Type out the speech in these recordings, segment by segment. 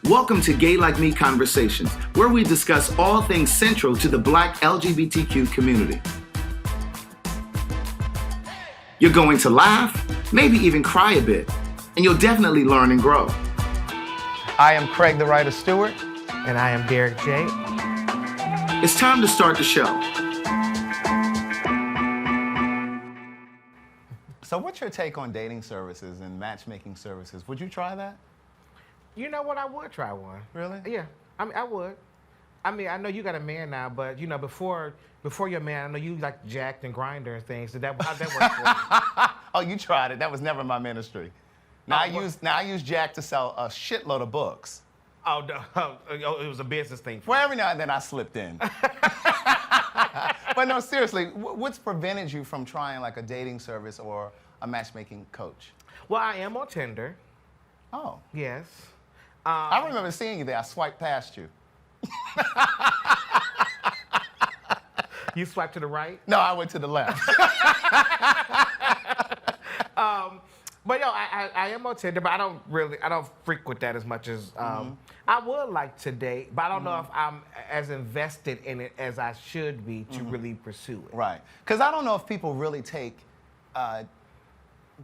Welcome to Gay Like Me Conversations, where we discuss all things central to the Black LGBTQ community. You're going to laugh, maybe even cry a bit, and you'll definitely learn and grow. I am Craig the Writer Stewart. And I am Derek J. It's time to start the show. So what's your take on dating services and matchmaking services? Would you try that? You know what? I would try one. Really? Yeah. I would. I know you got a man now, but before your man, I know you like jacked and grinder and things. How'd that work for you? Oh, you tried it. That was never my ministry. Now I use Jack to sell a shitload of books. Oh, no. It was a business thing. Well, every now and then I slipped in. But no, seriously, what's prevented you from trying like a dating service or a matchmaking coach? Well, I am on Tinder. Oh. Yes. I remember seeing you there. I swiped past you. You swiped to the right? No, I went to the left. But I am on Tinder, but I don't frequent that as much as I would like to date, but I don't know if I'm as invested in it as I should be to really pursue it. Right. Because I don't know if people really take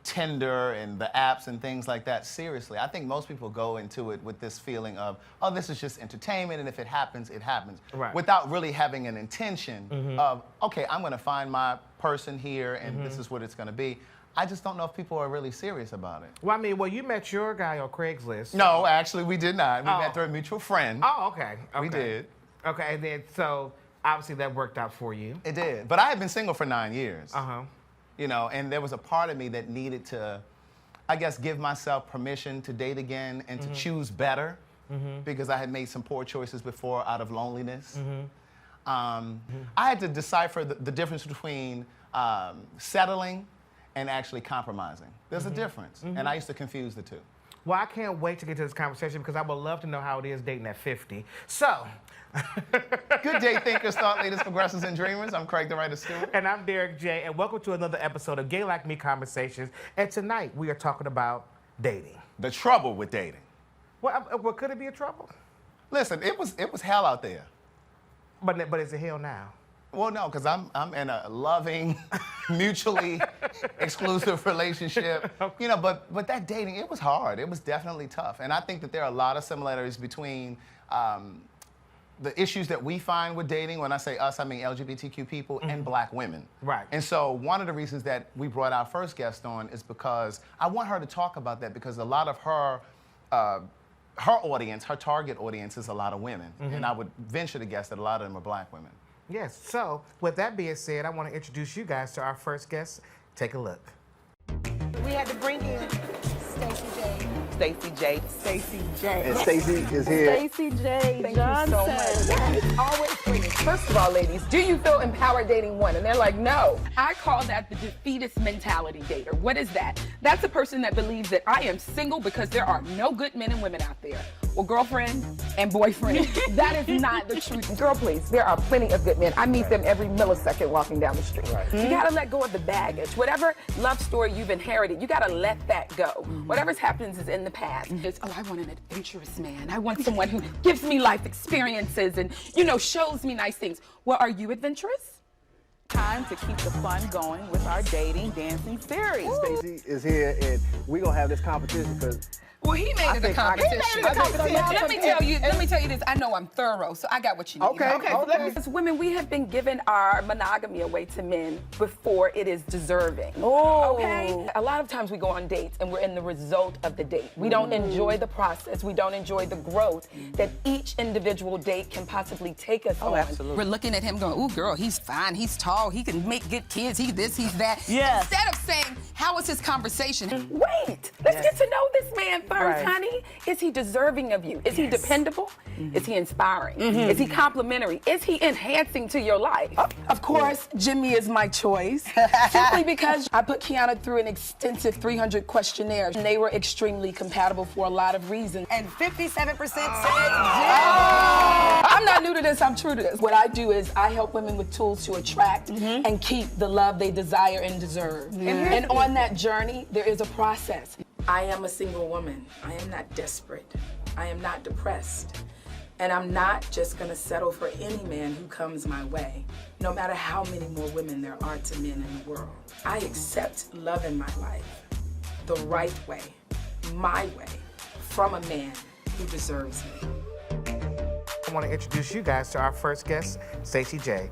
Tinder and the apps and things like that seriously. I think most people go into it with this feeling of, oh, this is just entertainment, and if it happens, it happens. Right. Without really having an intention of, okay, I'm going to find my person here, and this is what it's going to be. I just don't know if people are really serious about it. Well, you met your guy on Craigslist. No, actually, we did not. We met through a mutual friend. Oh, okay. We did. Okay, and then so obviously that worked out for you. It did. But I had been single for 9 years. Uh-huh. And there was a part of me that needed to, I guess, give myself permission to date again and to choose better because I had made some poor choices before out of loneliness. I had to decipher the difference between settling and actually compromising. There's a difference, and I used to confuse the two. Well, I can't wait to get to this conversation because I would love to know how it is dating at 50. So. Good day, thinkers, thought leaders, progressives, and dreamers. I'm Craig the Writer Stewart. And I'm Derek J. And welcome to another episode of Gay Like Me Conversations. And tonight we are talking about dating. The trouble with dating. Well, could it be a trouble? Listen, it was hell out there. But is it hell now? Well, no, because I'm in a loving, mutually exclusive relationship. But that dating, it was hard. It was definitely tough. And I think that there are a lot of similarities between the issues that we find with dating. When I say us, I mean LGBTQ people and Black women. Right. And so one of the reasons that we brought our first guest on is because I want her to talk about that, because a lot of her audience, her target audience, is a lot of women. And I would venture to guess that a lot of them are Black women. Yes. So with that being said, I want to introduce you guys to our first guest. Take a look. We had to bring in Stacey J. Stacey J. Stacey J. And Stacey is here. Stacey J. Johnson. Thank you so much. Always brilliant. First of all, ladies, do you feel empowered dating one? And they're like, no. I call that the defeatist mentality dater. What is that? That's a person that believes that I am single because there are no good men and women out there. Well, girlfriend and boyfriend, that is not the truth. Girl, please, there are plenty of good men. I meet them every millisecond walking down the street. Right. You gotta let go of the baggage. Whatever love story you've inherited, you gotta let that go. Whatever's happened is in the past. It's, I want an adventurous man. I want someone who gives me life experiences and, shows me nice things. Well, are you adventurous? Time to keep the fun going with our dating dancing series. Stacey is here, and we're gonna have this competition because Well, he made it a competition. Let me tell you this. I know I'm thorough, so I got what you need. Okay. As women, we have been giving our monogamy away to men before it is deserving. Oh. Okay? A lot of times we go on dates and we're in the result of the date. We don't enjoy the process. We don't enjoy the growth that each individual date can possibly take us on. Absolutely. We're looking at him going, ooh, girl, he's fine, he's tall, he can make good kids, he's this, he's that. Yes. Instead of saying, how was his conversation? Wait, let's get to know this man first, Right. honey. Is he deserving of you? Is he dependable? Is he inspiring? Is he complimentary? Is he enhancing to your life? Of course, Jimmy is my choice. Simply because I put Kiana through an extensive 300 questionnaires, and they were extremely compatible for a lot of reasons. And 57% said I'm not new to this, I'm true to this. What I do is I help women with tools to attract and keep the love they desire and deserve. And on that journey, there is a process. I am a single woman. I am not desperate. I am not depressed. And I'm not just gonna settle for any man who comes my way, no matter how many more women there are to men in the world. I accept love in my life the right way, my way, from a man who deserves me. I want to introduce you guys to our first guest, Stacey J.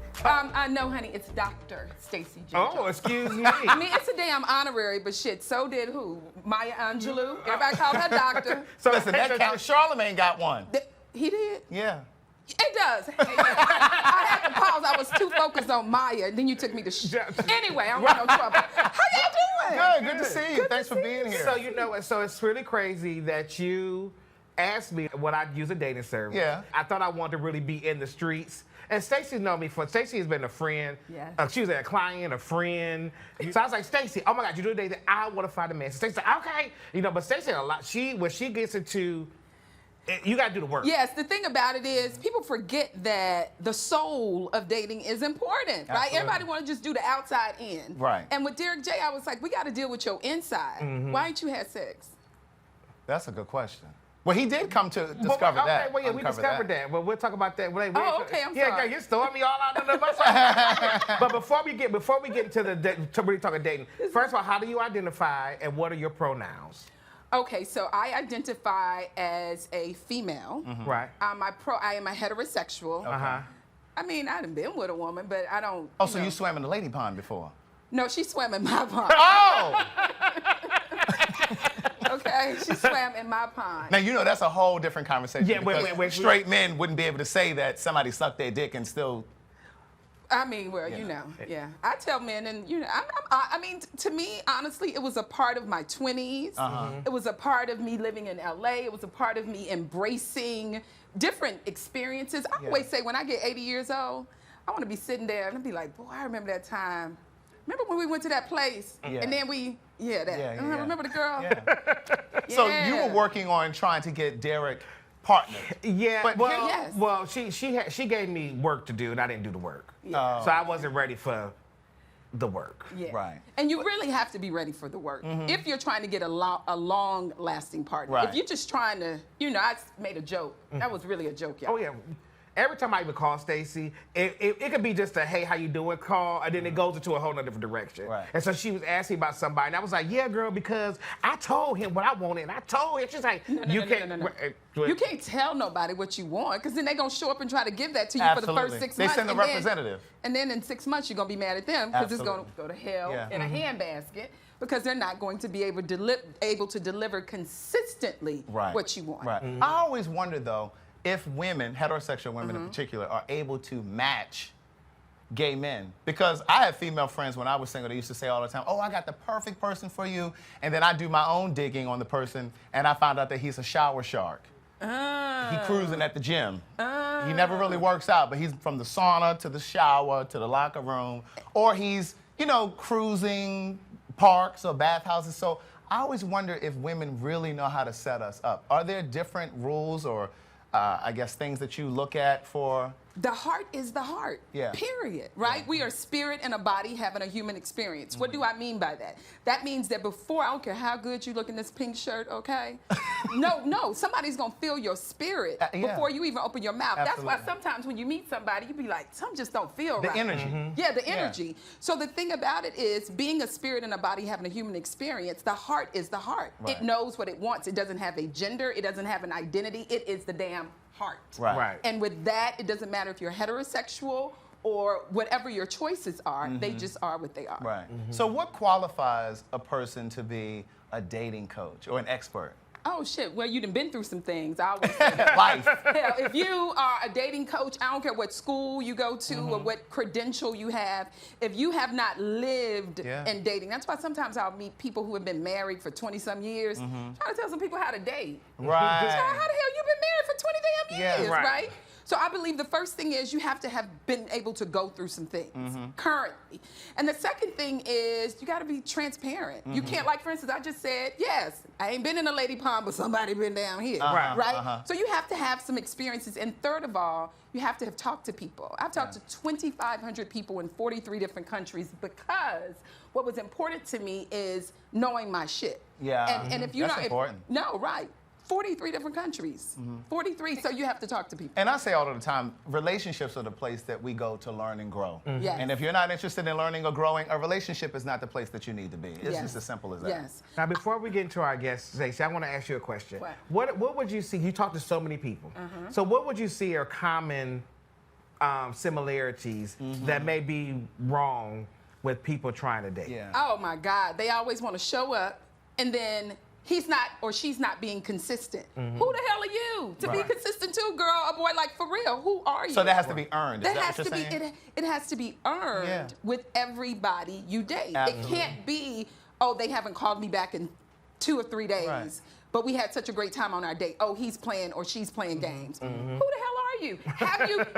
No, honey, it's Dr. Stacey J. Oh, excuse me. I mean, it's a damn honorary, but shit, so did who? Maya Angelou. Everybody called her doctor. So listen, that counts. Charlemagne got one. He did? Yeah. It does. I had to pause. I was too focused on Maya. Then you took me to Anyway, I don't want no trouble. How y'all doing? Good to see you. Thanks for being here. So, you know, so it's really crazy that you asked me would I use a dating service. Yeah. I thought I wanted to really be in the streets. And Stacey known me for, Stacey has been a friend. Yes. She was a client, a friend. So I was like, Stacey, oh my God, you do a dating, I want to find a man. So Stacey said, okay. You know, but Stacey a lot, when she gets into, you got to do the work. Yes, the thing about it is people forget that the soul of dating is important, right? Absolutely. Everybody want to just do the outside in. Right. And with Derek J, I was like, we got to deal with your inside. Why ain't you had sex? That's a good question. Well, he did come to discover that. Okay, well, yeah, we discovered that. Well, we'll talk about that. Oh, okay, I'm yeah, sorry. Yeah, you're throwing me all out of the bus. But before we get into to really talking dating, first of all, how do you identify and what are your pronouns? Okay, so I identify as a female. Right. I am a heterosexual. Uh-huh. I mean, I done been with a woman, but I don't. Oh, so you swam in the lady pond before? No, she swam in my pond. Oh! Okay, she swam in my pond. Now, you know, that's a whole different conversation. Yeah, because wait. Straight men wouldn't be able to say that somebody sucked their dick and still. I mean, well, you know, yeah. I tell men, and you know, I mean, to me, honestly, it was a part of my 20s. It was a part of me living in LA. It was a part of me embracing different experiences. I always say, when I get 80 years old, I want to be sitting there and be like, boy, I remember that time. Remember when we went to that place? Yeah. And then remember the girl? Yeah. So you were working on trying to get Derek partnered. Yeah, But well, she gave me work to do, and I didn't do the work. Yeah. So I wasn't ready for the work. Yeah. Right. And you really have to be ready for the work if you're trying to get a long-lasting partner. Right. If you're just trying to, you know, I made a joke. That was really a joke, y'all. Oh yeah. Every time I even call Stacey, it could be just a hey, how you doing call, and then it goes into a whole nother different direction. Right. And so she was asking about somebody, and I was like, yeah, girl, because I told him what I wanted, and I told him. She's like, No. You can't tell nobody what you want, because then they're going to show up and try to give that to you for the first 6 months. They send a representative. And then in 6 months, you're going to be mad at them, because it's going to Absolutely. go to hell Yeah. in a handbasket, because they're not going to be able to deliver consistently what you want. Right. I always wonder, though, if women, heterosexual women in particular, are able to match gay men. Because I had female friends when I was single, they used to say all the time, oh, I got the perfect person for you. And then I do my own digging on the person, and I found out that he's a shower shark. He cruising at the gym. He never really works out, but he's from the sauna to the shower to the locker room. Or he's, you know, cruising parks or bathhouses. So I always wonder if women really know how to set us up. Are there different rules or I guess things that you look at for? The heart is the heart, period, right? We are spirit and a body having a human experience. What do I mean by that? That means that before, I don't care how good you look in this pink shirt, okay? No, somebody's gonna feel your spirit before you even open your mouth. Absolutely. That's why sometimes when you meet somebody, you be like, something just don't feel The right. energy. Yeah, the energy. So the thing about it is, being a spirit and a body having a human experience, the heart is the heart. Right. It knows what it wants. It doesn't have a gender. It doesn't have an identity. It is the damn heart. Right. And with that, it doesn't matter if you're heterosexual or whatever your choices are, they just are what they are. Right. So what qualifies a person to be a dating coach or an expert? Oh shit, well you done been through some things. I always say that. Life. Hell, if you are a dating coach, I don't care what school you go to or what credential you have, if you have not lived in dating, that's why sometimes I'll meet people who have been married for 20-some years, trying to tell some people how to date. Right. So how the hell you been married for 20 damn years, right. right? So I believe the first thing is you have to have been able to go through some things currently. And the second thing is you got to be transparent. You can't, like for instance, I just said, yes, I ain't been in a lady pond, but somebody been down here, right? So you have to have some experiences. And third of all, you have to have talked to people. I've talked to 2,500 people in 43 different countries because what was important to me is knowing my shit. Yeah. And if you That's know, important. no, right. 43 different countries. 43, so you have to talk to people. And I say all of the time, relationships are the place that we go to learn and grow. Yes. And if you're not interested in learning or growing, a relationship is not the place that you need to be. It's Yes. just as simple as that. Yes. Now, before we get into our guest, Stacey, I want to ask you a question. What would you see? You talk to so many people. So what would you see are common similarities that may be wrong with people trying to date? Yeah. Oh my God, they always want to show up and then he's not or she's not being consistent. Who the hell are you to be Right. consistent to, girl, a boy, like for real? Who are you? So that has to be earned. Is That that has what to you're be saying? it has to be earned Yeah. with everybody you date. Absolutely. It can't be, oh, they haven't called me back in 2 or 3 days. Right. But we had such a great time on our date. Oh, he's playing or she's playing games. Who the hell are you?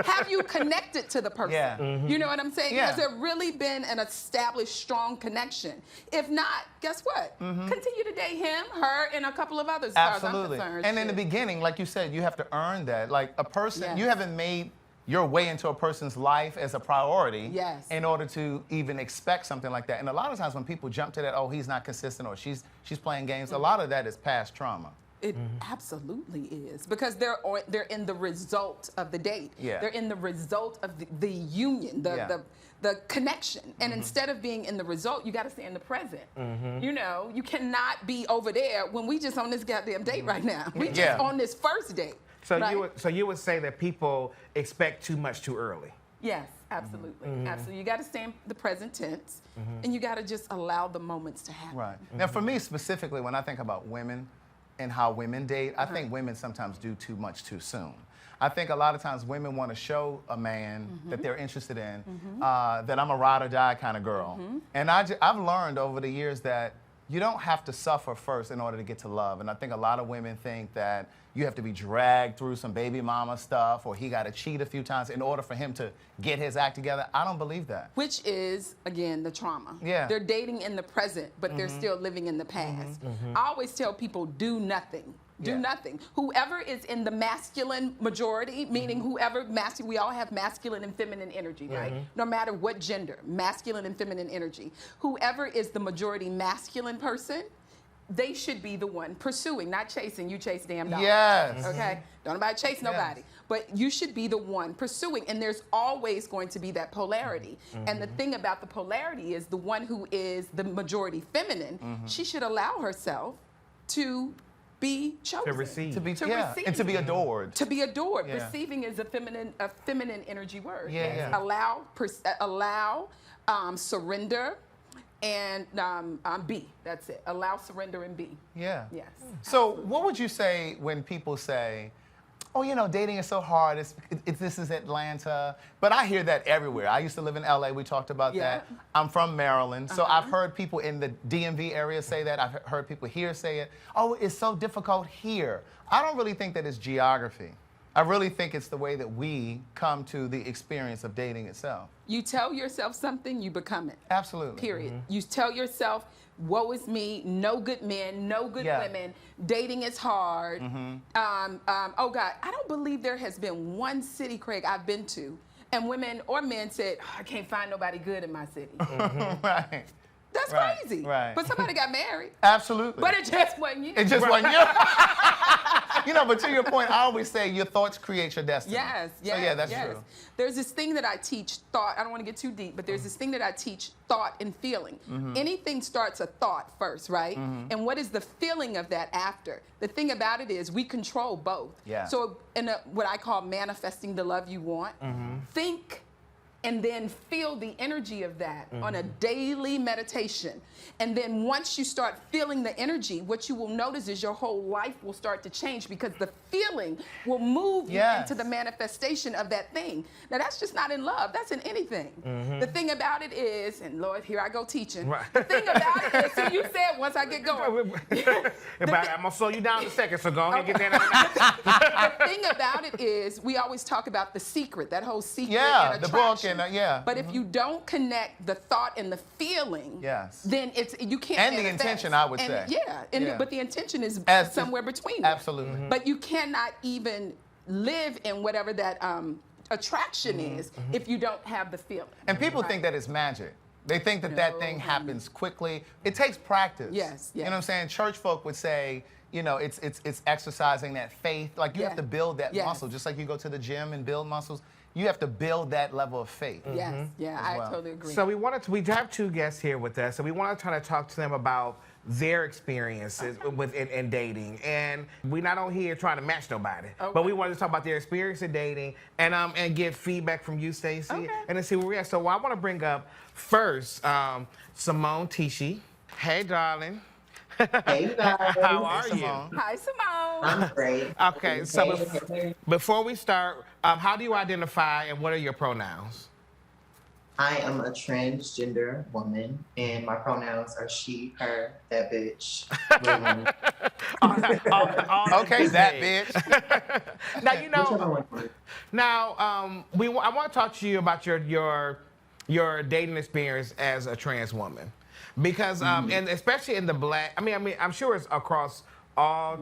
Have you connected to the person? Yeah. You know what I'm saying? Yeah. Has there really been an established strong connection? If not, guess what? Continue to date him, her, and a couple of others. As far as I'm Absolutely. concerned. And in the Shit. beginning, like you said, you have to earn that. Like a person, Yes. you haven't made your way into a person's life as a priority Yes. in order to even expect something like that. And a lot of times when people jump to that, oh, he's not consistent or she's playing games, a lot of that is past trauma. It absolutely is, because they're in the result of the date. Yeah. They're in the result of the union, the connection. And instead of being in the result, you got to stay in the present. You know, you cannot be over there when we just on this goddamn date right now. We just Yeah. on this first date. So right? you would say that people expect too much too early. Yes, absolutely, absolutely. You got to stay in the present tense, and you got to just allow the moments to happen. Right. Now, for me specifically, when I think about women and how women date, I think women sometimes do too much too soon. I think a lot of times women want to show a man that they're interested in, that I'm a ride or die kind of girl. And I've learned over the years that you don't have to suffer first in order to get to love. And I think a lot of women think that you have to be dragged through some baby mama stuff or he got to cheat a few times in order for him to get his act together. I don't believe that. Which is, again, the trauma. Yeah. They're dating in the present, but they're still living in the past. I always tell people, do nothing. Do Yeah. nothing. Whoever is in the masculine majority, meaning whoever, we all have masculine and feminine energy, right? No matter what gender, masculine and feminine energy. Whoever is the majority masculine person, they should be the one pursuing, not chasing. You chase damn dogs. Yes. Okay? Don't nobody chase nobody. But you should be the one pursuing. And there's always going to be that polarity. And the thing about the polarity is the one who is the majority feminine, she should allow herself to be chosen. To receive. To be, To yeah, receive. and to be adored. To be adored. Yeah. Receiving is a feminine energy word. Yeah, Yes. yeah. Allow, surrender, and be. That's it. Allow, surrender, and be. Yeah. Yes. So what would you say when people say, oh, you know, dating is so hard, this is Atlanta, but I hear that everywhere. I used to live in LA, we talked about Yeah. that. I'm from Maryland, so I've heard people in the DMV area say that. I've heard people here say it. Oh, it's so difficult here. I don't really think that it's geography. I really think it's the way that we come to the experience of dating itself. You tell yourself something, you become it. Absolutely. Period. You tell yourself, woe is me, no good men, no good Yeah. women, dating is hard. Oh God, I don't believe there has been one city, Craig, I've been to, and women or men said, oh, I can't find nobody good in my city. Right. That's Right, crazy. right. But somebody got married. Absolutely. But it just wasn't you. It just wasn't you. You know, but to your point, I always say your thoughts create your destiny. Yes, yes. So yeah, that's yes. true. There's this thing that I teach thought. I don't want to get too deep, but there's this thing that I teach thought and feeling. Anything starts a thought first, right? And what is the feeling of that after? The thing about it is we control both. Yeah. So in what I call manifesting the love you want, think and then feel the energy of that on a daily meditation. And then once you start feeling the energy, what you will notice is your whole life will start to change because the feeling will move you Yes. into the manifestation of that thing. Now, that's just not in love. That's in anything. The thing about it is, and Lord, here I go teaching. Right. The thing about it is, see, you said once I get going. I'm gonna slow you down in a second, so go ahead and get that. The thing about it is, we always talk about The Secret, that whole secret Yeah, and the book attraction. and yeah. But if you don't connect the thought and the feeling, Yes. then you can't. And the manifest. intention, I would And say. Yeah, Yeah. but the intention is As- somewhere between. Absolutely. But you cannot even live in whatever that attraction is if you don't have the feeling. And people think that it's magic. They think that that thing happens quickly. It takes practice. Yes, You know what I'm saying? Church folk would say, you know, it's exercising that faith. Like you have to build that muscle, just like you go to the gym and build muscles. You have to build that level of faith. Yes, yeah, I totally agree. So we have two guests here with us, so we want to try to talk to them about their experiences in dating. And we're not on here trying to match nobody, but we wanted to talk about their experience in dating and get feedback from you, Stacey, and then see where we're at. So I want to bring up first Simone Tichy. Hey, darling. Hey guys. How are you? Hi, Simone. I'm great. Okay, so Hey. before we start, how do you identify and what are your pronouns? I am a transgender woman, and my pronouns are she, her, that bitch. women. Okay, that bitch. Now you know. Whichever one you- Now, I want to talk to you about your dating experience as a trans woman, because and especially in the black. I mean, I'm sure it's across all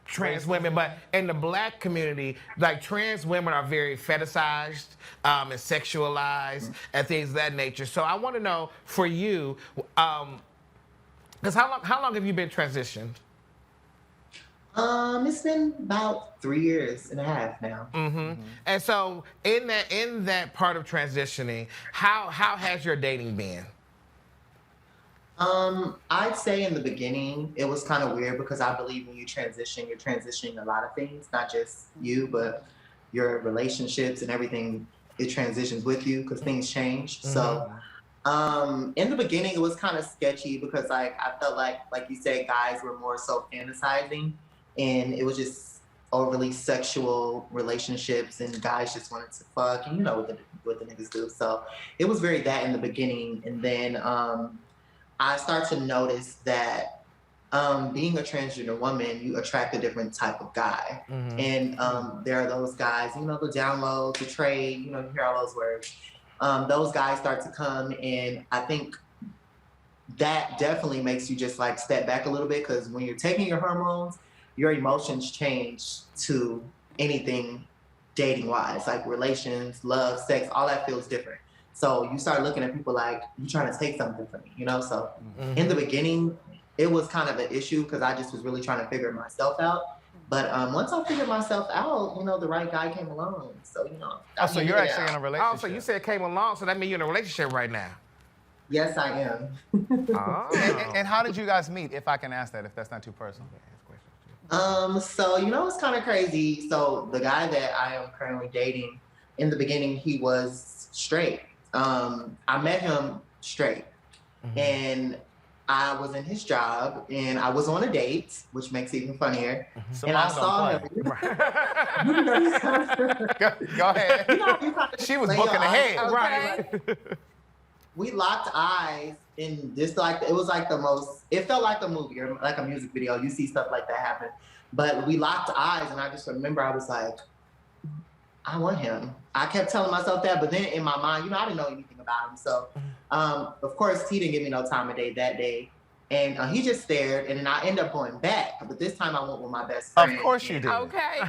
trans women, but in the black community, like trans women are very fetishized and sexualized and things of that nature. So I want to know for you, because how long have you been transitioned? It's been about 3 years and a half now. And so in that part of transitioning, how has your dating been? I'd say in the beginning, it was kind of weird because I believe when you transition, you're transitioning a lot of things, not just you, but your relationships and everything, it transitions with you because things change. So in the beginning, it was kind of sketchy because like I felt like you said, guys were more so fantasizing, and it was just overly sexual relationships, and guys just wanted to fuck, and you know what the niggas do. So it was very that in the beginning, and then I start to notice that being a transgender woman, you attract a different type of guy. And there are those guys, you know, the download, the trade, you know, you hear all those words. Those guys start to come, and I think that definitely makes you just like step back a little bit, because when you're taking your hormones, your emotions change to anything dating-wise, like relations, love, sex, all that feels different. So you start looking at people like, you trying to take something from me, you know? So in the beginning, it was kind of an issue because I just was really trying to figure myself out. But once I figured myself out, you know, the right guy came along. So, you know. So you're actually in a relationship. Oh, so you said it came along, so that means you're in a relationship right now. Yes, I am. And how did you guys meet, if I can ask that, if that's not too personal? So, you know, it's kind of crazy. So the guy that I am currently dating, in the beginning, he was straight. I met him straight, and I was in his job, and I was on a date, which makes it even funnier. And I saw him. Go ahead. You know, She was booking ahead. Okay. Right. We locked eyes, and this it was like the most. It felt like a movie or like a music video. You see stuff like that happen, but we locked eyes, and I just remember I was like, I want him. I kept telling myself that, but then in my mind, you know, I didn't know anything about him. So, of course, he didn't give me no time of day that day. And he just stared, and then I ended up going back. But this time I went with my best friend. Of course you did. Okay.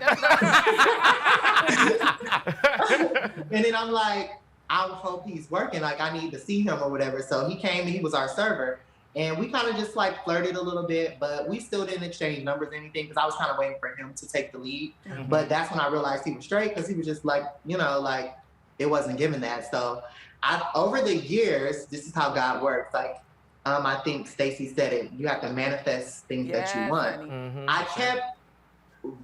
And then I'm like, I hope he's working. Like, I need to see him or whatever. So he came, and he was our server. And we kind of just like flirted a little bit, but we still didn't exchange numbers or anything because I was kind of waiting for him to take the lead. But that's when I realized he was straight, because he was just like, you know, like it wasn't given that. So over the years, this is how God works. Like, I think Stacey said it, you have to manifest things that you want. I kept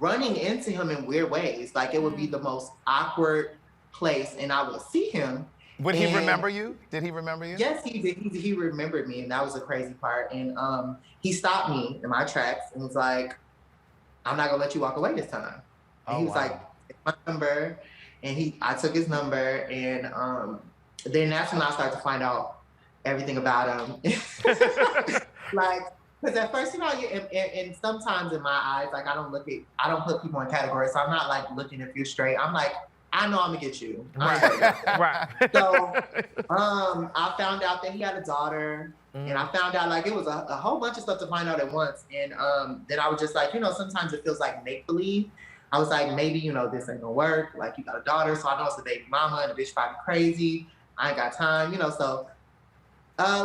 running into him in weird ways. Like it would be the most awkward place, and I would see him. Would he remember you? Did he remember you? Yes, he did. He remembered me, and that was the crazy part. And he stopped me in my tracks and was like, I'm not gonna let you walk away this time. And he was like, take my number. And I took his number, and then that's when I started to find out everything about him. Like, because at first, you know, and sometimes in my eyes, like I don't put people in categories. So I'm not like looking if you're straight. I'm like, I know I'm gonna get you. Right. So I found out that he had a daughter, and I found out like it was a whole bunch of stuff to find out at once. And then I was just like, you know, sometimes it feels like make believe. I was like, maybe, you know, this ain't gonna work. Like, you got a daughter, so I know it's a baby mama, and the bitch probably crazy. I ain't got time, you know. So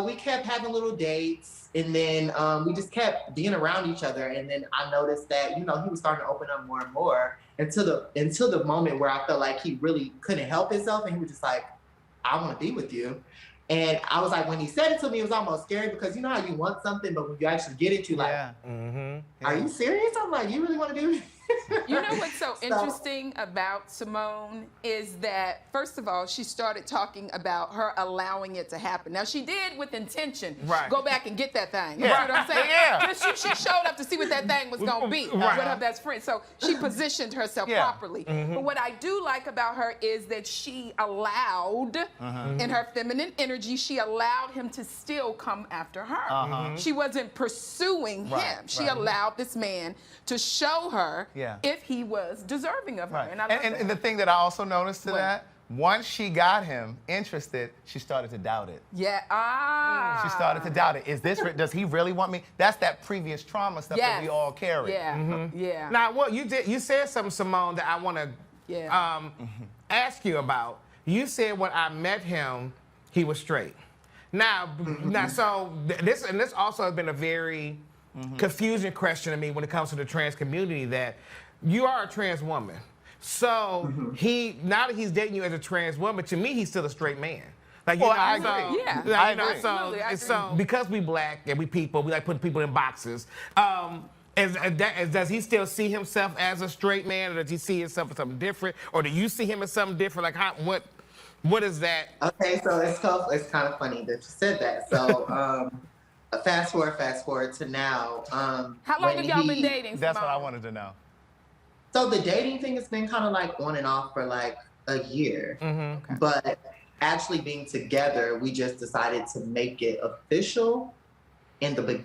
We kept having little dates, and then we just kept being around each other. And then I noticed that, you know, he was starting to open up more and more until the moment where I felt like he really couldn't help himself, and he was just like, I want to be with you. And I was like, when he said it to me, it was almost scary because you know how you want something, but when you actually get it, you like, are you serious? I'm like, you really want to be with me? You know what's so interesting about Simone is that, first of all, she started talking about her allowing it to happen. Now, she did with intention go back and get that thing. You know what I'm saying? Just she showed up to see what that thing was going to be with her best friend. So she positioned herself properly. But what I do like about her is that she allowed, in her feminine energy, she allowed him to still come after her. She wasn't pursuing him. She allowed this man to show her if he was deserving of her. And the thing that I also noticed to that, once she got him interested, she started to doubt it. She started to doubt it. Does he really want me? That's that previous trauma stuff that we all carry. Now, what you said something, Simone, that I want to ask you about. You said when I met him, he was straight. Now, so this also has been a very confusing question to me when it comes to the trans community, that you are a trans woman. So now that he's dating you as a trans woman, to me, he's still a straight man. Like, you know, I agree. I agree. So because we black and we people, we like putting people in boxes. Does he still see himself as a straight man, or does he see himself as something different, or do you see him as something different? Like, what is that? Okay, so it's kind of funny that you said that. So fast forward to now. How long have y'all been dating? That's what I wanted to know. So the dating thing has been kind of like on and off for like a year. But actually being together, we just decided to make it official in the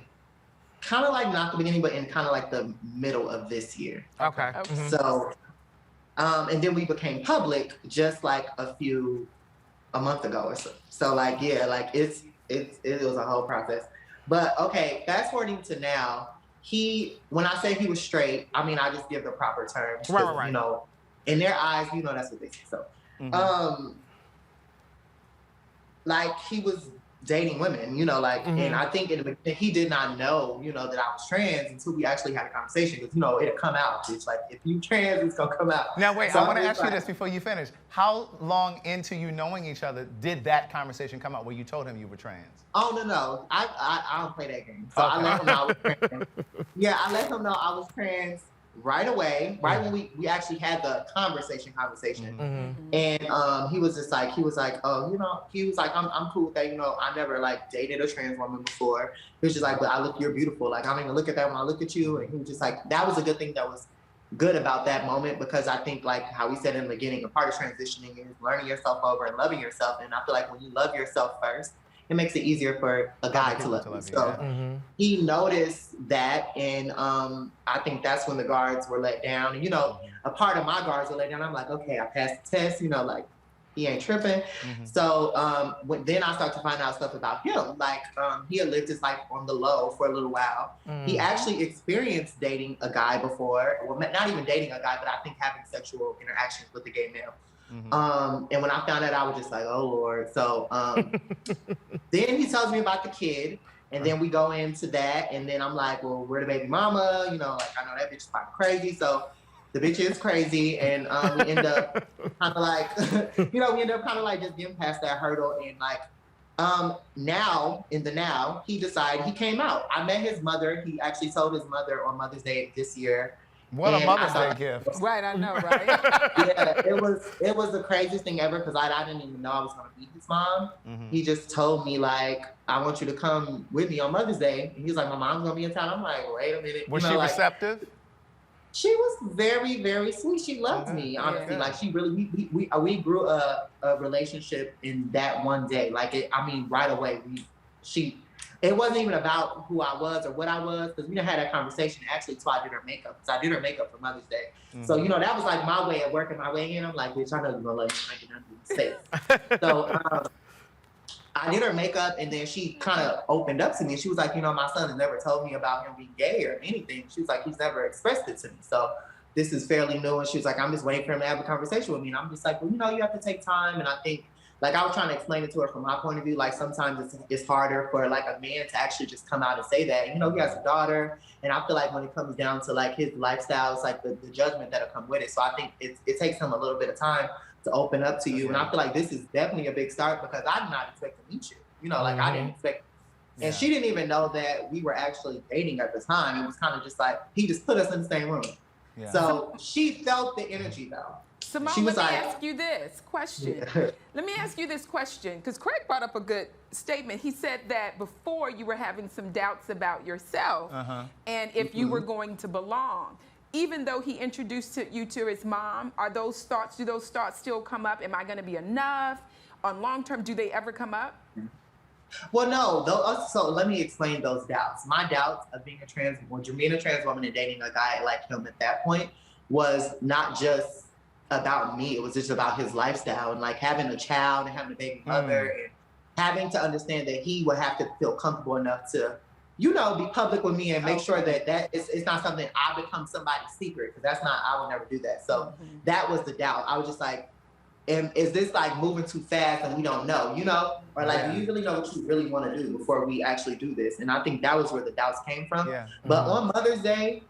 kind of like not the beginning, but in kind of like the middle of this year. Okay. So, and then we became public just like a month ago or so. So like, yeah, like it was a whole process. But okay, fast forwarding to now, when I say he was straight, I mean, I just give the proper terms. Right. You know, in their eyes, you know, that's what they say. So, like he was dating women, you know, like, and I think in the beginning, he did not know, you know, that I was trans until we actually had a conversation, because, you know, it'll come out. It's like, if you trans, it's gonna come out. Now, wait, So I want to it's ask you like- this before you finish. How long into you knowing each other did that conversation come out where you told him you were trans? Oh, no. I don't play that game. So I let him know I was trans. Yeah, I let him know I was trans right away, right when we actually had the conversation. And he was like, oh, you know, he was like, I'm cool with that. You know, I never like dated a trans woman before. He was just like, but you're beautiful. Like, I don't even look at that when I look at you. And he was just like, that was a good thing that was good about that moment, because I think, like how we said in the beginning, a part of transitioning is learning yourself over and loving yourself. And I feel like when you love yourself first, it makes it easier for a guy to love you. So he noticed that, and I think that's when the guards were let down. And, you know, a part of my guards were let down. I'm like, okay, I passed the test, you know, like, he ain't tripping. So then I started to find out stuff about him. Like, he had lived his life on the low for a little while. He actually experienced dating a guy before. Well, not even dating a guy, but I think having sexual interactions with a gay male. And when I found out, I was just like, oh, Lord. So then he tells me about the kid. And then we go into that. And then I'm like, well, where the baby mama? You know, like, I know that bitch is fucking crazy. So the bitch is crazy. And we end up kind of like, just getting past that hurdle. And like, now, he decided, he came out. I met his mother. He actually told his mother on Mother's Day this year. What a Mother's Day gift. Right, I know, right? Yeah, it was the craziest thing ever, because I didn't even know I was going to meet his mom. He just told me, like, I want you to come with me on Mother's Day. And he was like, my mom's going to be in town. I'm like, wait a minute. Was she receptive? She was very, very sweet. She loved me, honestly. Yeah. Like, she really, we grew a relationship in that one day. Like, right away, it wasn't even about who I was or what I was, because we done had that conversation actually until I did her makeup. Because I did her makeup for Mother's Day. So, you know, that was like my way of working my way in. I'm like, bitch, I know you're going to let me make it under the So I did her makeup, and then she kind of opened up to me. She was like, you know, my son has never told me about him being gay or anything. She was like, he's never expressed it to me. So this is fairly new. And she was like, I'm just waiting for him to have a conversation with me. And I'm just like, well, you know, you have to take time. And I think like I was trying to explain it to her from my point of view. Like sometimes it's harder for like a man to actually just come out and say that. You know, he has a daughter, and I feel like when it comes down to like his lifestyle, it's like the judgment that'll come with it. So I think it takes him a little bit of time to open up to you. And I feel like this is definitely a big start because I did not expect to meet you. You know, like I didn't expect. And she didn't even know that we were actually dating at the time. It was kind of just like he just put us in the same room. Yeah. So she felt the energy though. Simone, she was let me like, ask you this question. Let me ask you this question, because Craig brought up a good statement. He said that before you were having some doubts about yourself and if you were going to belong. Even though he introduced you to his mom, do those thoughts still come up? Am I going to be enough? On long term, do they ever come up? Well, no. So let me explain those doubts. My doubts of being a trans woman and dating a guy like him at that point was not just about me. It was just about his lifestyle and like having a child and having a baby mother and having to understand that he would have to feel comfortable enough to, you know, be public with me and make sure that it's not something I become somebody's secret, because that's not, I would never do that. So that was the doubt. I was just like, is this like moving too fast and we don't know, you know? Or like, do you really know what you really want to do before we actually do this? And I think that was where the doubts came from. Yeah. But on Mother's Day,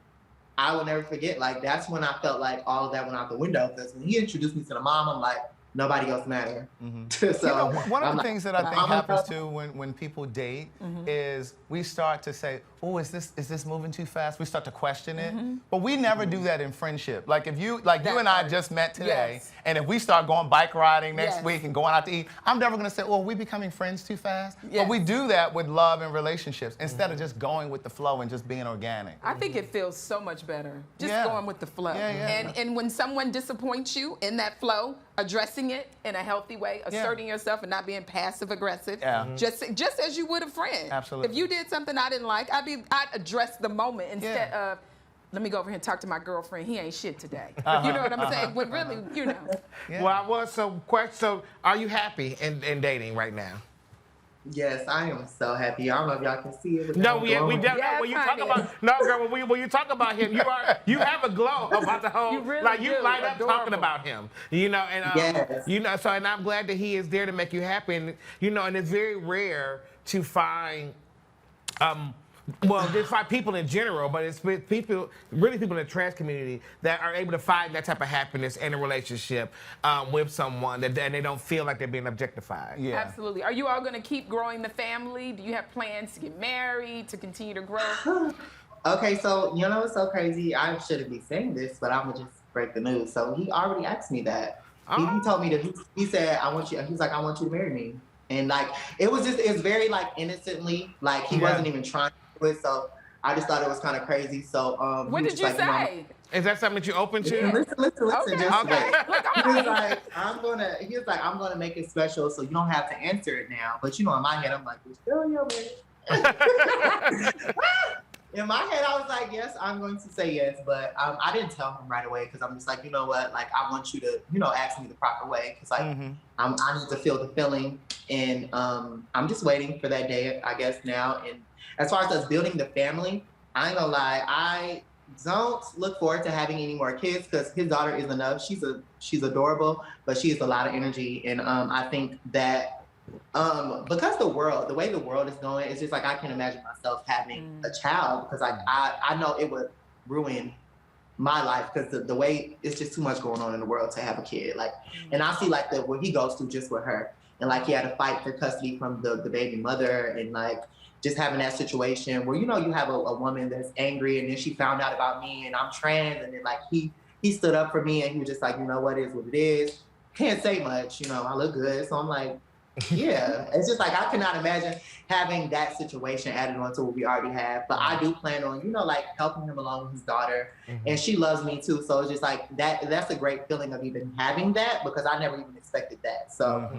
I will never forget, like, that's when I felt like all of that went out the window, because when he introduced me to the mom, I'm like, nobody else matters. So you know, one of the things that I think happens too when people date is we start to say, oh, is this moving too fast? We start to question it. But we never do that in friendship. Like if you you and I just met today, and if we start going bike riding next week and going out to eat, I'm never gonna say, oh, are we becoming friends too fast? But we do that with love and relationships instead of just going with the flow and just being organic. I think it feels so much better just going with the flow. And when someone disappoints you in that flow, addressing it in a healthy way, asserting yourself and not being passive aggressive, just as you would a friend. Absolutely. If you did something I didn't like, I'd address the moment instead of, let me go over here and talk to my girlfriend. He ain't shit today. You know what I'm saying? But really, you know. Well, so are you happy in dating right now? Yes, I am so happy. I don't know if y'all can see it. No, we definitely. When you talk about girl, when you talk about him, you have a glow about the whole. You light up talking about him. You know, and you know, so and I'm glad that he is there to make you happy. And you know, and it's very rare to find. Well, just find people in general, but it's people in the trans community that are able to find that type of happiness in a relationship with someone and they don't feel like they're being objectified. Yeah. Absolutely. Are you all going to keep growing the family? Do you have plans to get married, to continue to grow? Okay, so you know what's so crazy? I shouldn't be saying this, but I'm gonna just break the news. So he already asked me that. He told me that he said, I want you to marry me. And like, it's very like innocently, like he wasn't even trying to do it. So I just thought it was kind of crazy. So what did you say? Is that something that you're open to? Listen. Okay. Just wait. He was like, I'm gonna make it special, so you don't have to answer it now. But you know, in my head, I'm like, in my head, I was like, yes, I'm going to say yes, but I didn't tell him right away because I'm just like, you know what, like I want you to, you know, ask me the proper way because like I need to feel the feeling, and I'm just waiting for that day, I guess now. And as far as us building the family, I ain't gonna lie, I don't look forward to having any more kids because his daughter is enough. She's adorable, but she has a lot of energy, and I think that. Because the way the world is going, it's just like I can't imagine myself having a child because like I know it would ruin my life because the way it's just too much going on in the world to have a kid. Like, and I see like what he goes through just with her, and like he had to fight for custody from the baby mother, and like just having that situation where you know you have a woman that's angry, and then she found out about me and I'm trans, and then like he stood up for me and he was just like, you know what it is. Can't say much, you know, I look good, so I'm like. Yeah, it's just like I cannot imagine having that situation added on to what we already have. But I do plan on, you know, like helping him along with his daughter, and she loves me too. So it's just like that's a great feeling of even having that because I never even expected that. So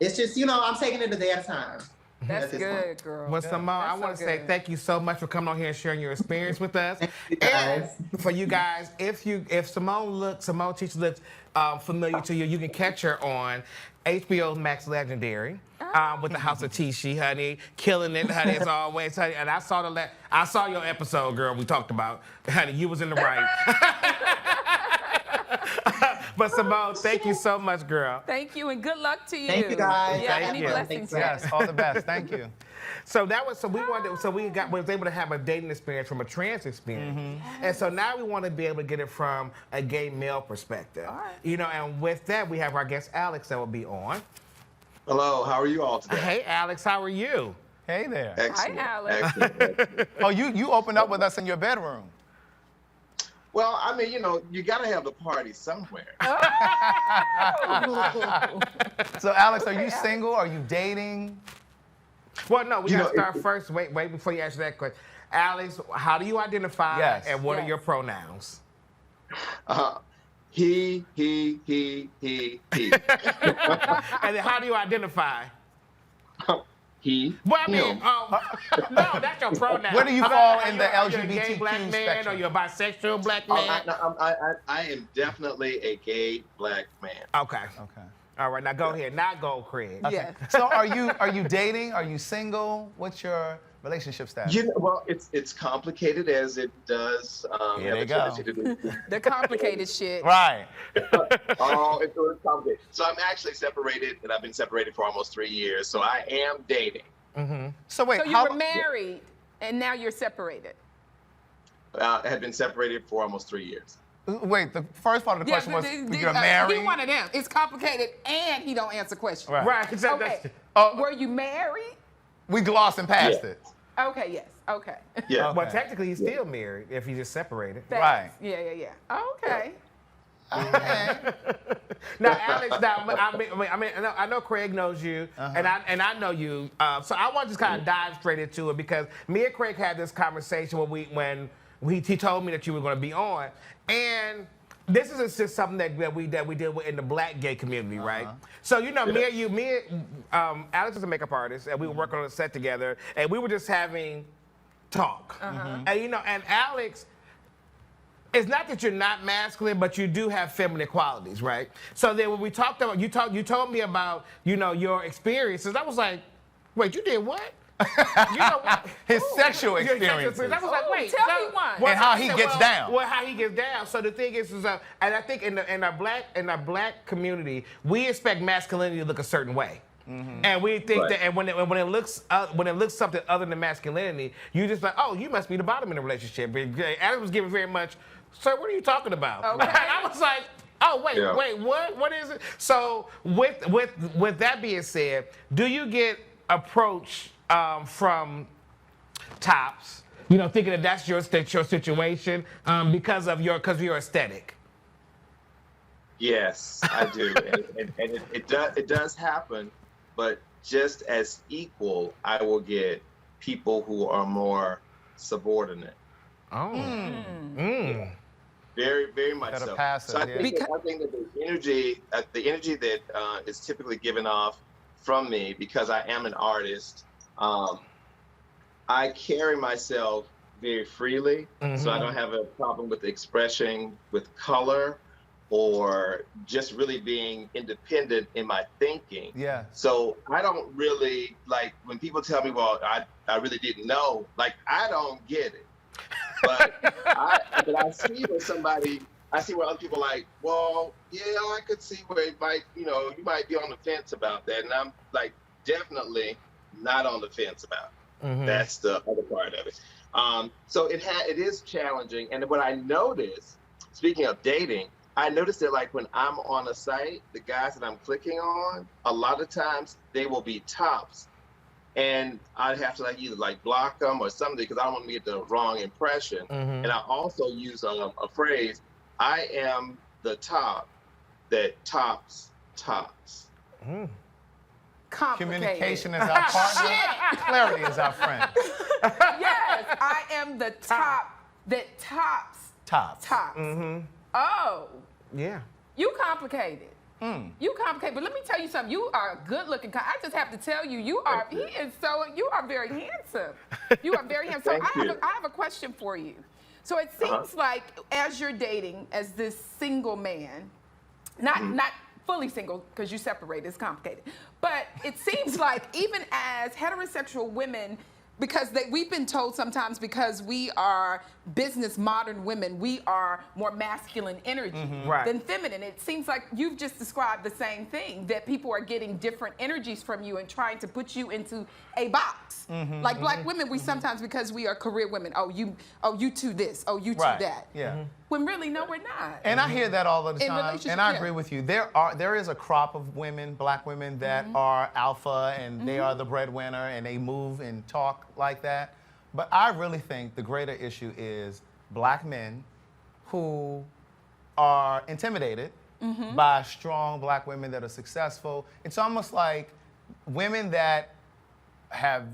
it's just, you know, I'm taking it a day at a time. That's good, girl. Well, Simone, I want to say thank you so much for coming on here and sharing your experience with us. And for you guys, if Simone Teacher looks familiar to you, you can catch her on HBO Max Legendary with the House of Tishi, honey, killing it, honey, as always, honey. And I saw your episode, girl. We talked about, honey. You was in the right. But Simone, thank you so much, girl. Thank you, and good luck to you. Thank you, guys. Yeah, Thank any you. blessings. Yes, all the best. Thank you. So that was we was able to have a dating experience from a trans experience, and so now we want to be able to get it from a gay male perspective. All right. You know, and with that we have our guest Alex that will be on. Hello, how are you all today? Hey Alex, how are you? Hey there. Excellent. Hi, Alex. Excellent. Oh, you opened up with us in your bedroom. Well, I mean, you got to have the party somewhere. So, Alex, are you single? Are you dating? Well, no, we You got to know, start first. Wait before you answer that question. Alex, how do you identify? Yes. And what are Yes. your pronouns? He. And then how do you identify? He. Well, I mean, him. no, that's your pronoun. Where do you I mean, fall are in you- the are you a gay LGBTQ black man, spectrum? or you're a bisexual black Oh, man? I am definitely a gay black man. Okay. Okay. All right, now go ahead. Now go, Craig. Yes. So, are you dating? Are you single? What's your relationship status? Well, it's complicated as it does. Here have they a go. tendency to do. The complicated shit. Right. Oh, it's complicated. So I'm actually separated, and I've been separated for almost 3 years. So I am dating. So wait, So you were married, and now you're separated. I had been separated for almost 3 years. Wait, the first part of the question was you're He married. one of them. It's complicated, and he don't answer questions. Right. Right. So Okay. that's- Were you married? We glossing past Yeah. it. Okay. Yes. Okay. Yeah. Well, technically, he's still married if he just separated. Thanks. Yeah. Okay. Now, Alex, I know Craig knows you, and I know you. So I want to just kind of dive straight into it because me and Craig had this conversation when he told me that you were going to be on, and this is just something that we deal with in the black gay community, right? So me and Alex is a makeup artist, and we were working on a set together, and we were just having talk, and and Alex. It's not that you're not masculine, but you do have feminine qualities, right? So then when we talked about, you told me about, your experiences. I was like, wait, you did what? His sexual Your sexual experiences. I was like, wait. Tell me one. And how he gets down. Well, how he gets down. So the thing is and I think in our black community, we expect masculinity to look a certain way. And we think that, and when it looks something other than masculinity, you just like, oh, you must be the bottom in the relationship. Alex was giving very much, sir, what are you talking about? Okay. And I was like, oh, wait, what? What is it? So with that being said, do you get approached from tops, thinking that that's your situation because of your aesthetic? Yes, I do, and it does happen, but just as equal, I will get people who are more subordinate. Oh. Very, very much That are so. passive, So I yeah. think that the energy that is typically given off from me, because I am an artist, I carry myself very freely, so I don't have a problem with expressing with color or just really being independent in my thinking. Yeah. So I don't really, like, when people tell me, well, I really didn't know, like, I don't get it. But I see where other people are like, well, yeah, I could see where it might, you might be on the fence about that. And I'm like, definitely not on the fence about it. That's the other part of it. So it is challenging. And what I noticed, speaking of dating, I noticed that like when I'm on a site, the guys that I'm clicking on, a lot of times they will be tops. And I'd have to either block them or something because I don't want to get the wrong impression. And I also use a phrase, I am the top that tops tops. Complicated. Communication is our partner. Clarity is our friend. Yes, I am the top that tops. Tops. Oh, Yeah. you complicated. You complicated, but let me tell you something. You are a good-looking. I just have to tell you, you are very handsome. You are very handsome. Thank you. I have a question for you. So it seems like as you're dating as this single man, not fully single because you separate, it's complicated. But it seems like even as heterosexual women because we've been told sometimes because we are business modern women, we are more masculine energy Right. than feminine. It seems like you've just described the same thing, that people are getting different energies from you and trying to put you into a box. Like black women, we sometimes, because we are career women, you two this, you two Right. that. Yeah. When really, no, we're not. And I hear that all the In time, relationship, and I yeah. agree with you. There is a crop of women, black women, that are alpha, and they are the breadwinner, and they move and talk like that. But I really think the greater issue is black men who are intimidated by strong black women that are successful. It's almost like women that have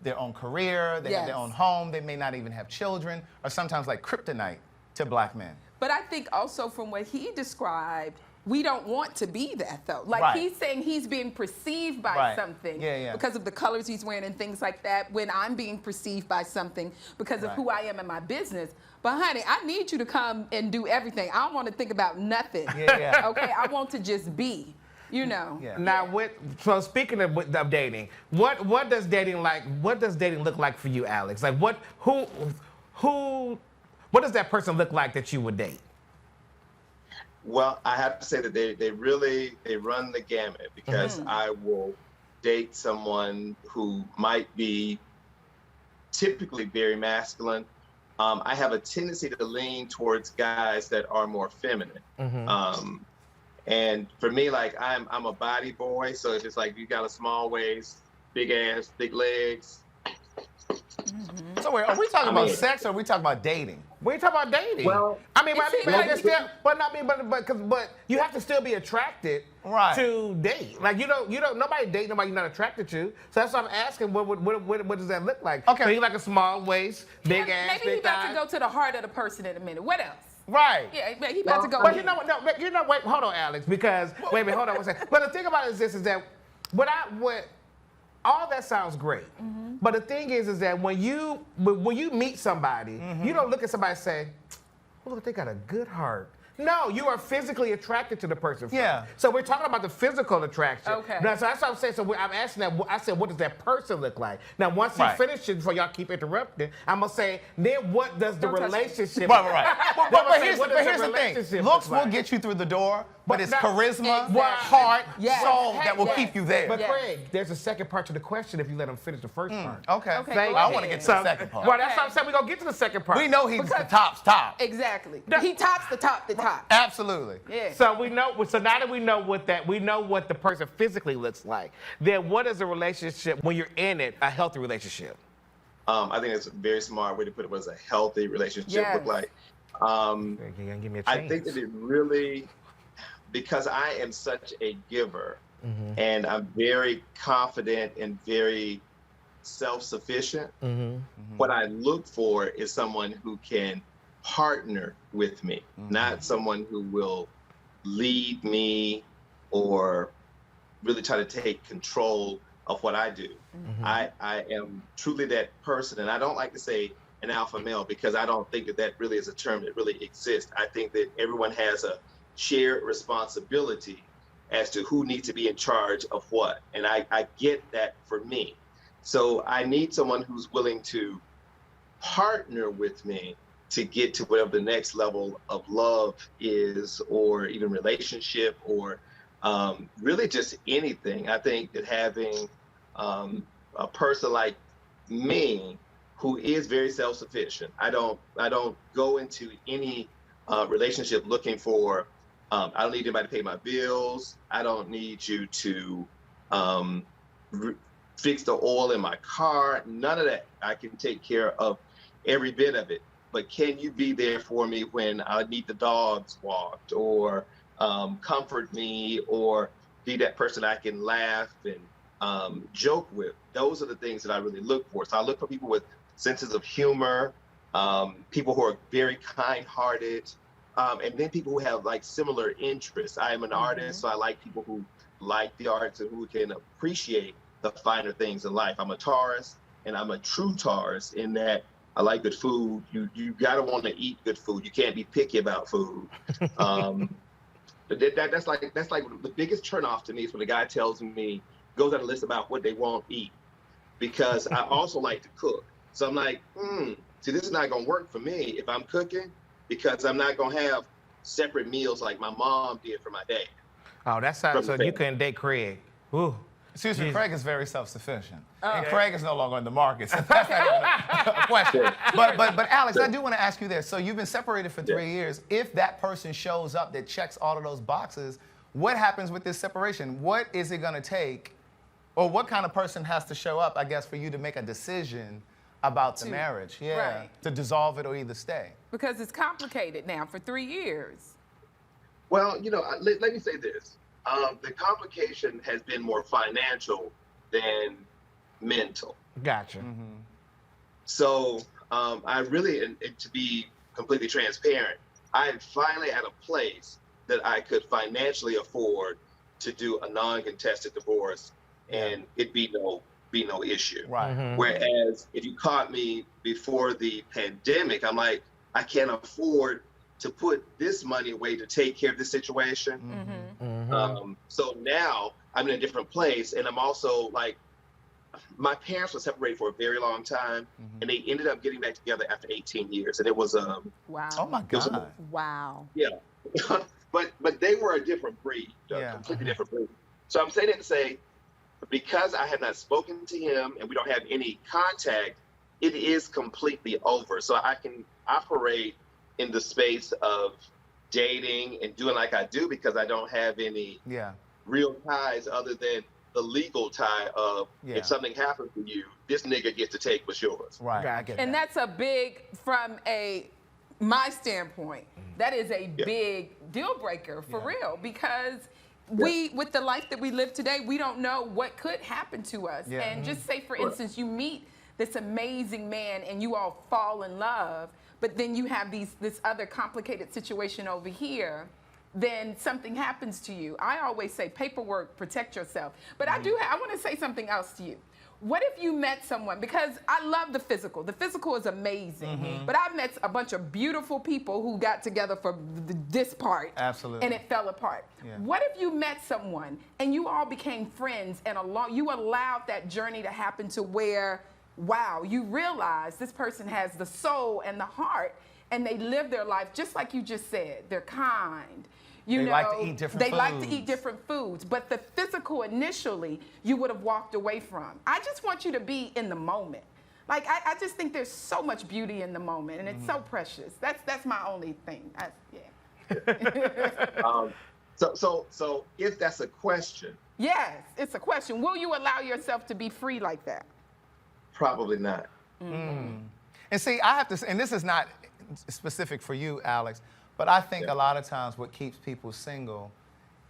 their own career, they have their Yes. own home, they may not even have children, are sometimes like kryptonite to black men. But I think also from what he described, we don't want to be that though. Like Right. he's saying he's being perceived by Right. something Yeah. because of the colors he's wearing and things like that, when I'm being perceived by something because of Right. who I am in my business. But honey, I need you to come and do everything. I don't want to think about nothing. Yeah. Okay, I want to just be, you know. Yeah. Now, so speaking of dating, what does dating look like for you, Alex? Like what does that person look like that you would date? Well, I have to say that they run the gamut, because I will date someone who might be typically very masculine. I have a tendency to lean towards guys that are more feminine. And for me, like I'm a body boy, so if it's like you got a small waist, big ass, big legs. So wait, are we talking about sex or are we talking about dating? We talking about dating. Well, but you have to still be attracted Right. to date. Like nobody date nobody you're not attracted to. So that's what I'm asking. What does that look like? Okay. So you like a small waist, big ass, Maybe he big about to thighs. go to the heart of the person in a minute. What else? Right. Yeah, he about to go. But you know what? No, wait, hold on, Alex. Because wait a minute, hold on one second. But the thing about it is that all that sounds great. But the thing is that when you meet somebody, you don't look at somebody and say, "Oh, look, they got a good heart." No, you are physically attracted to the person first. Yeah. So we're talking about the physical attraction. Okay. Now, so that's what I'm saying. So I'm asking that. I said, what does that person look like? Now, once he Right. finishes, before y'all keep interrupting, I'm gonna say, then what does the Don't touch me. relationship? Right. But here's what does the thing. relationship Looks look like? will get you through the door, but it's But that- charisma, Exactly. heart, Yes. soul that will Yes. keep you there. But Yes. Craig, there's a second part to the question if you let him finish the first part. Okay. Okay, Thank go I you. want to get to So- the second part. Well, that's what I'm saying. We're going to get to the second part. We know he's the Because- top's top. Exactly. That- He tops the top. Absolutely. Yeah. So so now that we know what the person physically looks like, then what is a relationship when you're in it, a healthy relationship? I think it's a very smart way to put it. What does a healthy relationship Yes. look like? You're gonna give me a I chance. think that it really, because I am such a giver, and I'm very confident and very self-sufficient, what I look for is someone who can partner with me, not someone who will lead me or really try to take control of what I do. I am truly that person, and I don't like to say an alpha male because I don't think that really is a term that really exists. I think that everyone has a shared responsibility as to who needs to be in charge of what, and I get that for me. So I need someone who's willing to partner with me to get to whatever the next level of love is, or even relationship, or really just anything. I think that having a person like me who is very self-sufficient. I don't go into any relationship looking for, I don't need anybody to pay my bills. I don't need you to fix the oil in my car. None of that. I can take care of every bit of it. But can you be there for me when I need the dogs walked, or comfort me, or be that person I can laugh and joke with? Those are the things that I really look for. So I look for people with senses of humor, people who are very kind-hearted, and then people who have like similar interests. I am an artist, so I like people who like the arts and who can appreciate the finer things in life. I'm a Taurus, and I'm a true Taurus in that I like good food. You gotta want to eat good food. You can't be picky about food. But that's like the biggest turnoff to me is when a guy tells me, goes on a list about what they won't eat. because I also like to cook. So I'm like, see, this is not gonna work for me if I'm cooking, because I'm not gonna have separate meals like my mom did for my dad. Oh, that's how, so you couldn't date Craig. Ooh. Excuse me, Craig is very self-sufficient. And Craig is no longer in the market, so that's not even a question. But Alex, I do want to ask you this. So you've been separated for 3 years. If that person shows up that checks all of those boxes, what happens with this separation? What is it going to take, or what kind of person has to show up, I guess, for you to make a decision about the marriage? Yeah, right. to dissolve it or either stay. Because it's complicated now for 3 years. Well, you know, let me say this. The complication has been more financial than mental. Gotcha. So I really, and to be completely transparent, I am finally at a place that I could financially afford to do a non-contested divorce, and it be no issue. Right. Whereas if you caught me before the pandemic, I'm like, I can't afford to put this money away to take care of the situation. So now I'm in a different place, and I'm also like, my parents were separated for a very long time, and they ended up getting back together after 18 years, and it was Wow. Oh my God. Wow. yeah. but they were a different breed, a completely different breed. So I'm saying that to say, because I have not spoken to him and we don't have any contact, it is completely over. So I can operate in the space of dating and doing like I do, because I don't have any real ties other than the legal tie of if something happens to you, this nigga gets to take what's yours. Right. I get And that. that's a big, from my standpoint, that is a big deal breaker for real, because we, with the life that we live today, we don't know what could happen to us. And just say, for instance, you meet this amazing man and you all fall in love, but then you have this other complicated situation over here, then something happens to you. I always say paperwork, protect yourself. But I want to say something else to you. What if you met someone, because I love the physical. The physical is amazing. But I've met a bunch of beautiful people who got together for this part. Absolutely. And it fell apart. What if you met someone and you all became friends, and you allowed that journey to happen to where, wow, you realize this person has the soul and the heart, and they live their life just like you just said. They're kind. They like to eat different They like to foods. eat different foods, but the physical initially you would have walked away from. I just want you to be in the moment. Like, I just think there's so much beauty in the moment, and it's so precious. That's my only thing. So if that's a question, Yes, it's a question. Will you allow yourself to be free like that? probably not. And see, I have to say, and this is not specific for you, Alex, but I think a lot of times what keeps people single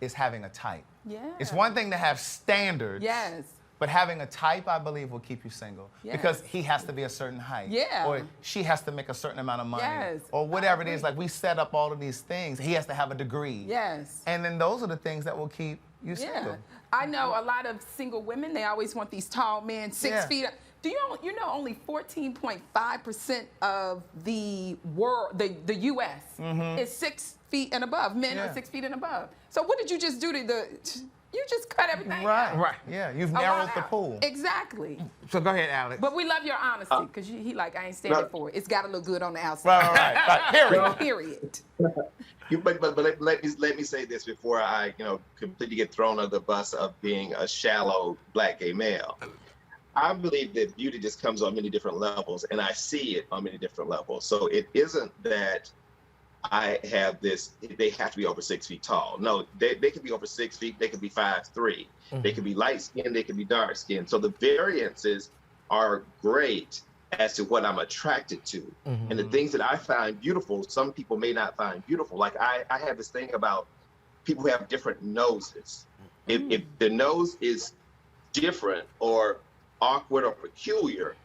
is having a type. Yeah. It's one thing to have standards. Yes. But having a type, I believe, will keep you single. Yes. Because he has to be a certain height. Yeah. Or she has to make a certain amount of money. Yes, Or whatever I it is. agree. Like, we set up all of these things. He has to have a degree. Yes. And then those are the things that will keep you single. I know a lot of single women, they always want these tall men, 6 feet. Do you know only 14.5% of the world, the U.S. is 6 feet and above. Men are 6 feet and above. So what did you just do you just cut everything out. Right. Yeah, you've A lot narrowed the out. pool. Exactly. So go ahead, Alex. But we love your honesty, because he like, I ain't standing for it. It's got to look good on the outside. Right. Period. Period. But let me say this before I completely get thrown under the bus of being a shallow black gay male. I believe that beauty just comes on many different levels, and I see it on many different levels. So it isn't that I have this, they have to be over 6 feet tall. No, they can be over 6 feet, they can be 5'3". They can be light skinned, they can be dark skinned. So the variances are great as to what I'm attracted to. And the things that I find beautiful, some people may not find beautiful. Like I have this thing about people who have different noses. If the nose is different or awkward or peculiar,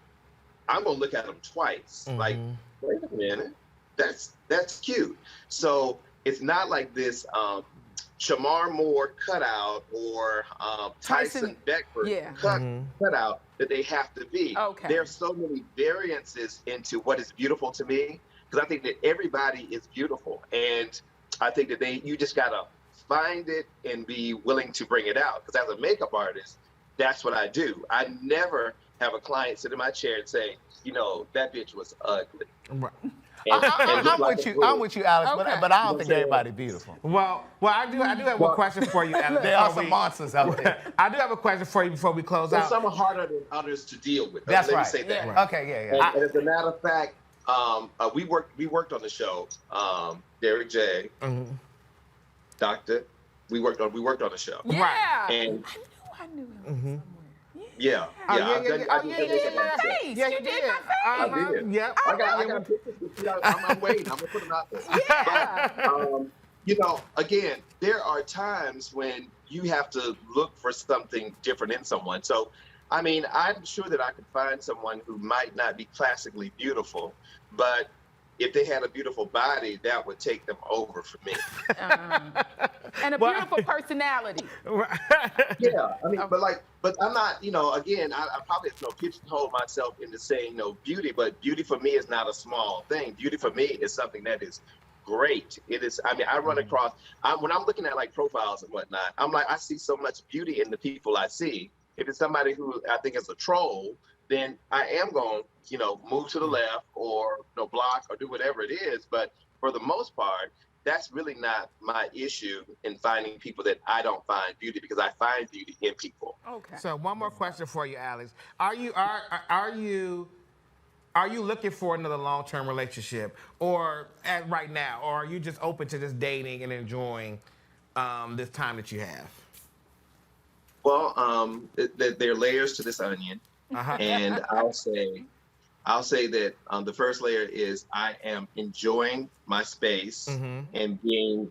I'm gonna look at them twice. Like, wait a minute, that's cute. So it's not like this Shamar Moore cutout or Tyson Beckford cutout that they have to be. Okay. There are so many variances into what is beautiful to me, because I think that everybody is beautiful, and I think that you just gotta find it and be willing to bring it out. Because as a makeup artist, that's what I do. I never have a client sit in my chair and say, you know, that bitch was ugly. Right. I'm with you. I'm with you, Alex. But I don't think everybody beautiful. Well, I do have a question for you, Alex. There are some monsters out there. I do have a question for you before we close Well, out. some are harder than others to deal with. That's Let right. me say that. Yeah. Okay, yeah. And as a matter of fact, we worked on the show. Derek J, Doctor, we worked on the show. Yeah. Right. And I knew him. yeah. Oh, I yeah, did yeah. my face. Yeah, You did my face. I did. Yep. I got pictures. I'm waiting. I'm gonna put them out there. Yeah. But, you know, again, there are times when you have to look for something different in someone. So, I mean, I'm sure that I could find someone who might not be classically beautiful, but if they had a beautiful body, that would take them over for me. And a beautiful personality. Yeah, I mean, but I'm not, you know, again, I probably, you know, pigeonhole myself into saying, you know, beauty, but beauty for me is not a small thing. Beauty for me is something that is great. It is, I mean, I run across, when I'm looking at like profiles and whatnot, I'm like, I see so much beauty in the people I see. If it's somebody who I think is a troll, then I am going to, you know, move to the left or, you know, block or do whatever it is. But for the most part, that's really not my issue in finding people that I don't find beauty, because I find beauty in people. Okay. So one more question for you, Alex. Are you looking for another long-term relationship, or right now, or are you just open to just dating and enjoying this time that you have? Well, there are layers to this onion, and I'll say that the first layer is I am enjoying my space and being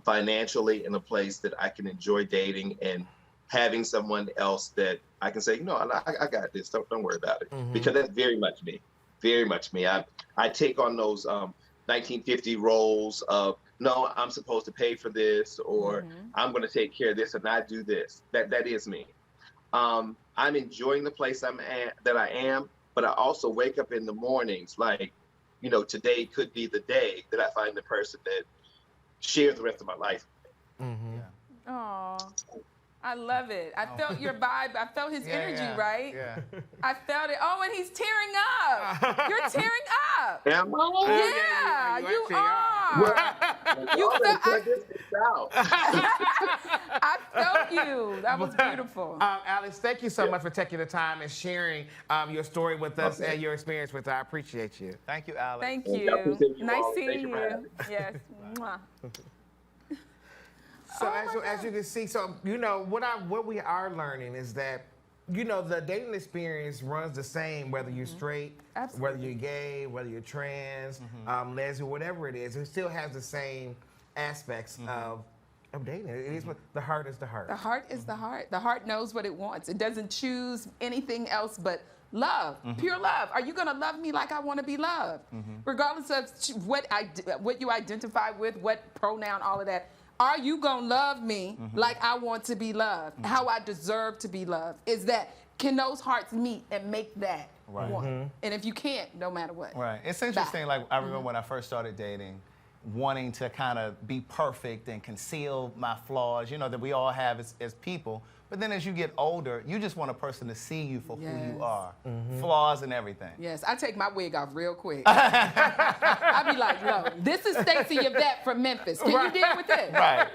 financially in a place that I can enjoy dating and having someone else that I can say, you know, I got this. Don't worry about it, because that's very much me. Very much me. I take on those 1950 roles of, no, I'm supposed to pay for this, or I'm going to take care of this and I do this. That is me. I'm enjoying the place that I am, but I also wake up in the mornings like, you know, today could be the day that I find the person that shares the rest of my life. Aw. I love it. I felt your vibe. I felt his energy, right? Yeah. I felt it. Oh, and he's tearing up. You're tearing up. Am I? Yeah, you you actually are. You felt, I felt you. That was beautiful. Alex, thank you so much for taking the time and sharing your story with us and your experience with us. I appreciate you. Thank you, Alex. Thank I you. appreciate you Nice all. seeing Thank you for having you. me. Yes. Mwah. So as you can see, so you know what we are learning is that, you know, the dating experience runs the same whether you're straight, whether you're gay, whether you're trans, lesbian, whatever it is. It still has the same aspects of dating. It is what the heart is the heart. The heart is the heart. The heart knows what it wants. It doesn't choose anything else but love, pure love. Are you going to love me like I want to be loved? Regardless of what you identify with, what pronoun, all of that. Are you going to love me like I want to be loved, how I deserve to be loved? Can those hearts meet and make that one? And if you can't, no matter what. Right. It's interesting, like I remember when I first started dating, wanting to kind of be perfect and conceal my flaws, you know, that we all have as people. But then as you get older, you just want a person to see you for who you are, flaws and everything. Yes, I take my wig off real quick. I be like, no, this is Stacey Yvette from Memphis. Can you deal with this? Right.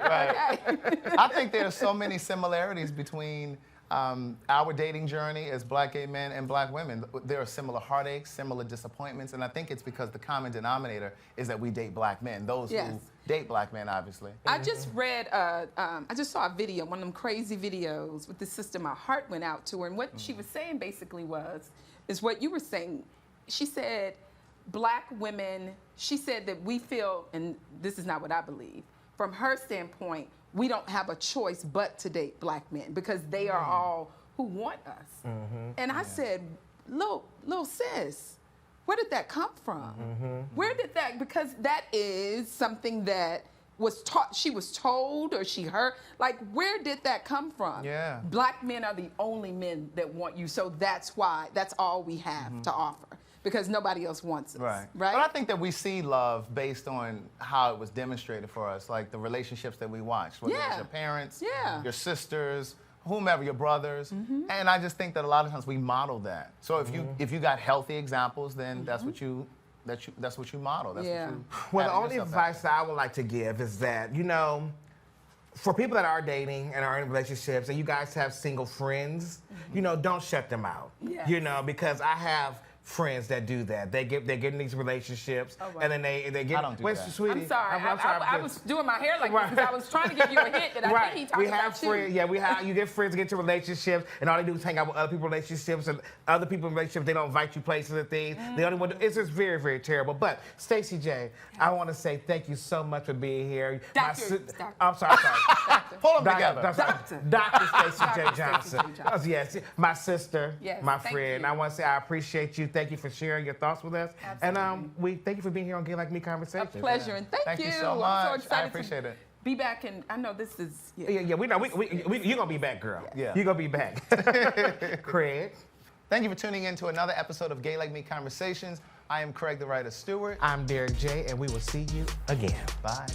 Okay. I think there are so many similarities between our dating journey as Black gay men and Black women. There are similar heartaches, similar disappointments, and I think it's because the common denominator is that we date Black men. Those who date Black men, obviously. I just read, I just saw a video, one of them crazy videos with the sister. My heart went out to her, and what she was saying basically is what you were saying. She said, Black women, she said that we feel, and this is not what I believe, from her standpoint, we don't have a choice but to date Black men because they are all who want us. And I said, little sis, where did that come from? Where did that, because that is something that was taught, she was told or she heard, like where did that come from? Yeah. Black men are the only men that want you, so that's why, that's all we have to offer. Because nobody else wants us, right? But I think that we see love based on how it was demonstrated for us, like the relationships that we watched, whether it's your parents, your sisters, whomever, your brothers. And I just think that a lot of times we model that. So if you got healthy examples, then that's what you that's what you model. That's what you Well, the pattern only yourself advice that I would like to give is that, you know, for people that are dating and are in relationships and you guys have single friends, you know, don't shut them out. Yes. You know, because I have friends that do that. They get in these relationships and then they get. I don't do that. Sweetie, I'm sorry. I was doing my hair like this because I was trying to give you a hint that I think he talked we about have friends. Yeah, you get friends get into relationships, and all they do is hang out with other people's relationships, and other people in relationships they don't invite you places and things. They only want. It's just very, very terrible. But Stacey J, I want to say thank you so much for being here. Doctor. I'm sorry. Pull them together. Dr. Stacey J. Dr. Johnson. Stacey J. Johnson. Yes, my sister, Yes, my thank friend. you. I want to say I appreciate you. Thank you for sharing your thoughts with us. Absolutely. And we thank you for being here on Gay Like Me A Conversations. pleasure, and thank you. you so I'm much. so excited I appreciate it. be back, and I know this is. Yeah, we know. You're gonna be back, girl. Yeah. You're gonna be back. Craig. Thank you for tuning in to another episode of Gay Like Me Conversations. I am Craig the Writer Stewart. I'm Derek J, and we will see you again. Bye.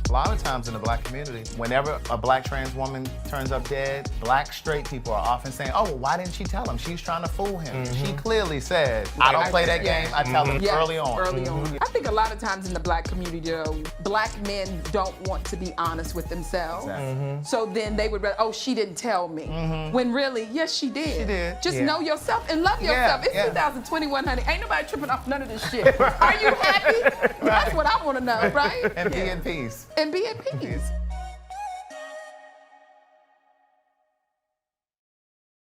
A lot of times in the black community, whenever a black trans woman turns up dead, black straight people are often saying, oh, well, why didn't she tell him? She's trying to fool him. She clearly said, I don't play that game. I tell them Yes, early on. Early on. I think a lot of times in the black community, though, black men don't want to be honest with themselves. Exactly. So then they would, oh, she didn't tell me. When really, yes, she did. She did. Just Yeah. know yourself and love yourself. It's 2021, honey. Ain't nobody tripping off none of this shit. Are you happy? That's what I want to know, right? And be in peace. And be at peace.